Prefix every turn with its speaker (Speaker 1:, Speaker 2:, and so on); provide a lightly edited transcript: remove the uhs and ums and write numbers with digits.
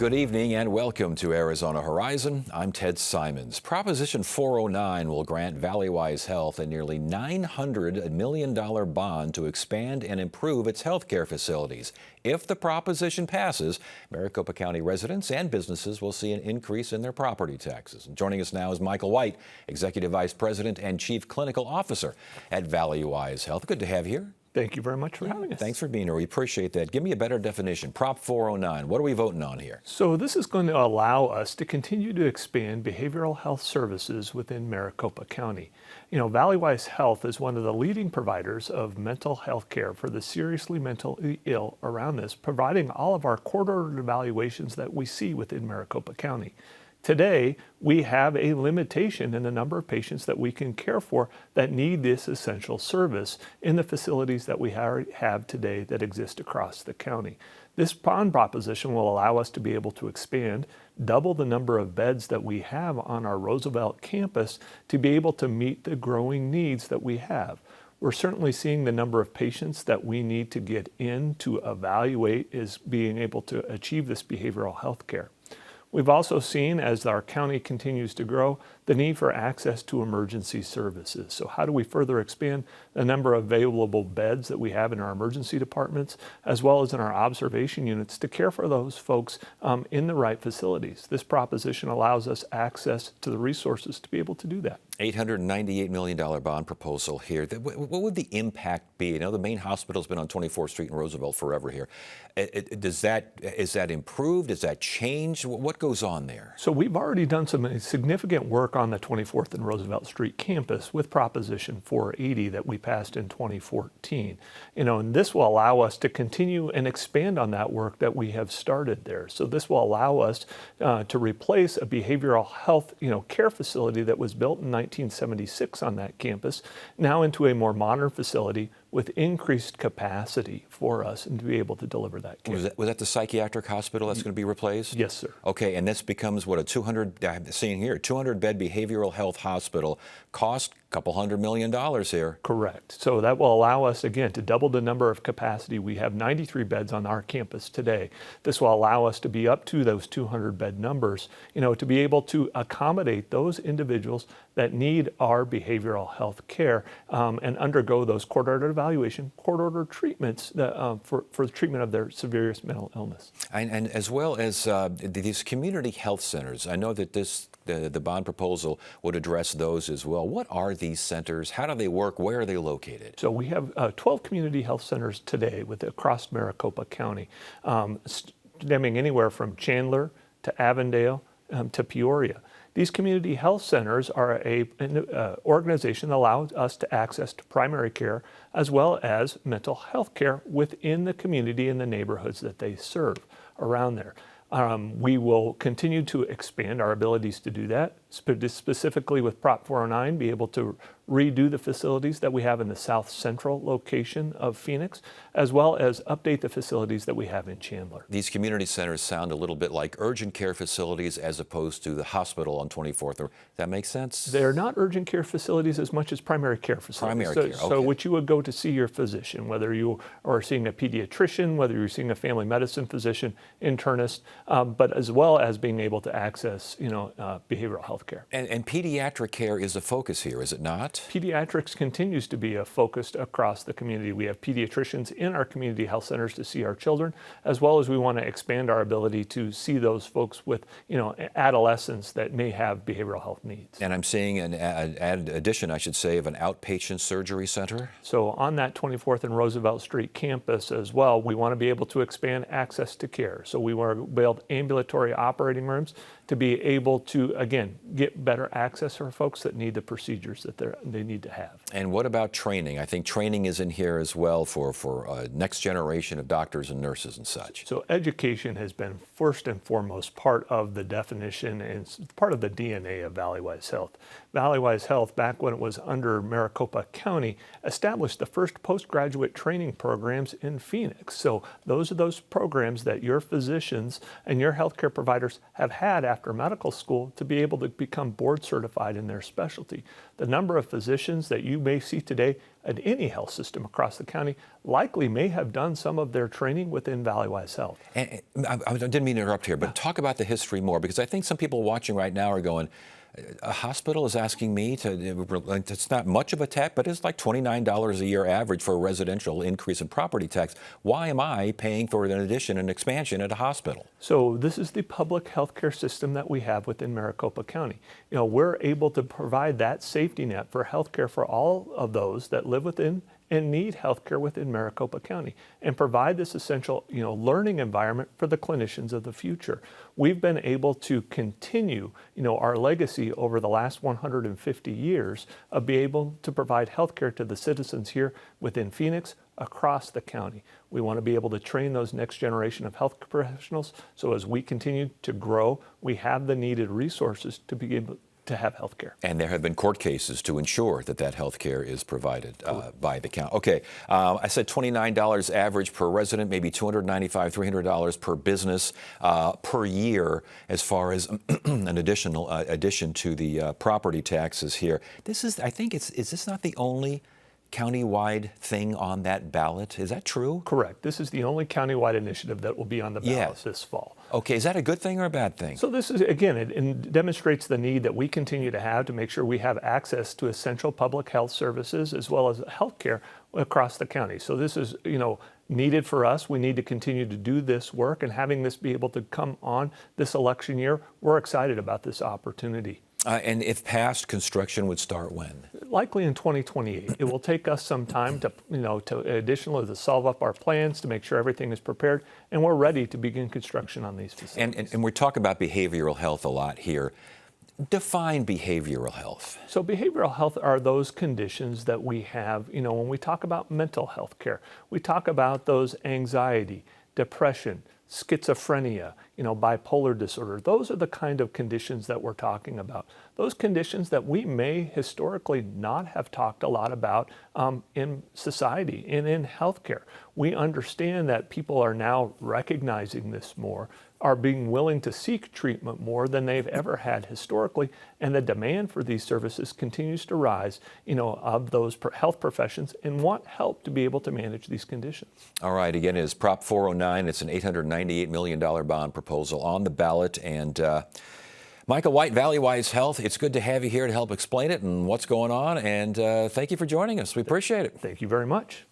Speaker 1: Good evening and welcome to Arizona Horizon. I'm Ted Simons. Proposition 409 will grant Valleywise Health a nearly $900 million bond to expand and improve its health care facilities. If the proposition passes, Maricopa County residents and businesses will see an increase in their property taxes. And joining us now is Michael White, Executive Vice President and Chief Clinical Officer at Valleywise Health. Good to have you here.
Speaker 2: Thank you very much for having us.
Speaker 1: Thanks for being here. We appreciate that. Give me a better definition. Prop 409. What are we voting on here?
Speaker 2: So this is going to allow us to continue to expand behavioral health services within Maricopa County. You know, Valleywise Health is one of the leading providers of mental health care for the seriously mentally ill around this, providing all of our court-ordered evaluations that we see within Maricopa County. Today, we have a limitation in the number of patients that we can care for that need this essential service in the facilities that we have today that exist across the county. This bond proposition will allow us to be able to expand, double the number of beds that we have on our Roosevelt campus to be able to meet the growing needs that we have. We're certainly seeing the number of patients that we need to get in to evaluate is being able to achieve this behavioral health care. We've also seen, as our county continues to grow, the need for access to emergency services. So how do we further expand the number of available beds that we have in our emergency departments, as well as in our observation units, to care for those folks in the right facilities? This proposition allows us access to the resources to be able to do that.
Speaker 1: $898 million bond proposal here. What would the impact be? You know, the main hospital's been on 24th Street in Roosevelt forever here. Is that improved? Is that changed? What goes on there?
Speaker 2: So we've already done some significant work on the 24th and Roosevelt Street campus with Proposition 480 that we passed in 2014. You know, and this will allow us to continue and expand on that work that we have started there. So this will allow us to replace a behavioral health, care facility that was built in 1976 on that campus, now into a more modern facility with increased capacity for us and to be able to deliver that care.
Speaker 1: Was that the psychiatric hospital that's going to be replaced?
Speaker 2: Yes, sir.
Speaker 1: Okay, and this becomes what, a 200-bed behavioral health hospital, cost a couple $100 million here.
Speaker 2: Correct. So that will allow us, again, to double the number of capacity. We have 93 beds on our campus today. This will allow us to be up to those 200-bed numbers, to be able to accommodate those individuals that need our behavioral health care and undergo those court-ordered evaluation, court-ordered treatments for the treatment of their severe mental illness.
Speaker 1: And as well as these community health centers, I know that the bond proposal would address those as well. What are these centers? How do they work? Where are they located?
Speaker 2: So we have 12 community health centers today across Maricopa County, stemming anywhere from Chandler to Avondale to Peoria. These community health centers are an organization that allows us to access to primary care as well as mental health care within the community and the neighborhoods that they serve around there. We will continue to expand our abilities to do that, specifically with Prop 409, be able to redo the facilities that we have in the south central location of Phoenix, as well as update the facilities that we have in Chandler.
Speaker 1: These community centers sound a little bit like urgent care facilities as opposed to the hospital on 24th. That makes sense?
Speaker 2: They're not urgent care facilities as much as primary care facilities.
Speaker 1: Primary care, okay.
Speaker 2: So which you would go to see your physician, whether you are seeing a pediatrician, whether you're seeing a family medicine physician, internist, but as well as being able to access, behavioral health care.
Speaker 1: And pediatric care is a focus here, is it not?
Speaker 2: Pediatrics continues to be a focus across the community. We have pediatricians in our community health centers to see our children, as well as we want to expand our ability to see those folks with, adolescents that may have behavioral health needs.
Speaker 1: And I'm seeing an added addition, I should say, of an outpatient surgery center.
Speaker 2: So on that 24th and Roosevelt Street campus as well, we want to be able to expand access to care. So we want to build ambulatory operating rooms to be able to, again, get better access for folks that need the procedures that they need to have.
Speaker 1: And what about training? I think training is in here as well for next generation of doctors and nurses and such.
Speaker 2: So education has been first and foremost part of the definition and part of the DNA of Valleywise Health. Valleywise Health, back when it was under Maricopa County, established the first postgraduate training programs in Phoenix. So those are those programs that your physicians and your healthcare providers have had after medical school to be able to become board certified in their specialty. The number of physicians that you may see today at any health system across the county likely may have done some of their training within Valleywise Health.
Speaker 1: And I didn't mean to interrupt here, but talk about the history more, because I think some people watching right now are going, a hospital is asking me it's not much of a tax, but it's like $29 a year average for a residential increase in property tax. Why am I paying for an addition and expansion at a hospital?
Speaker 2: So this is the public healthcare system that we have within Maricopa County. We're able to provide that safety net for healthcare for all of those that live within and need healthcare within Maricopa County, and provide this essential, learning environment for the clinicians of the future. We've been able to continue, our legacy over the last 150 years of being able to provide healthcare to the citizens here within Phoenix, across the county. We want to be able to train those next generation of health professionals, so as we continue to grow, we have the needed resources to be able to have health care.
Speaker 1: And there have been court cases to ensure that that health care is provided by the county. Okay, I said $29 average per resident, maybe $295, $300 per business per year as far as an addition to the property taxes here. This is, I think, is this not the only countywide thing on that ballot? Is that true?
Speaker 2: Correct. This is the only countywide initiative that will be on the ballot this fall.
Speaker 1: Okay, is that a good thing or a bad thing?
Speaker 2: So this is, again, it demonstrates the need that we continue to have to make sure we have access to essential public health services as well as health care across the county. So this is, needed for us. We need to continue to do this work, and having this be able to come on this election year, we're excited about this opportunity.
Speaker 1: And if passed, construction would start when?
Speaker 2: Likely in 2028. It will take us some time to, additionally to solve up our plans to make sure everything is prepared, and we're ready to begin construction on these facilities.
Speaker 1: And we're talking about behavioral health a lot here. Define behavioral health.
Speaker 2: So behavioral health are those conditions that we have, when we talk about mental health care, we talk about those anxiety, depression, schizophrenia, bipolar disorder. Those are the kind of conditions that we're talking about. Those conditions that we may historically not have talked a lot about in society and in healthcare. We understand that people are now recognizing this more, are being willing to seek treatment more than they've ever had historically, and the demand for these services continues to rise, of those health professions, and want help to be able to manage these conditions.
Speaker 1: All right, again, it is Prop 409. It's an $898 million bond proposal on the ballot. And Michael White, Valleywise Health, it's good to have you here to help explain it and what's going on. And thank you for joining us. We appreciate it.
Speaker 2: Thank you very much.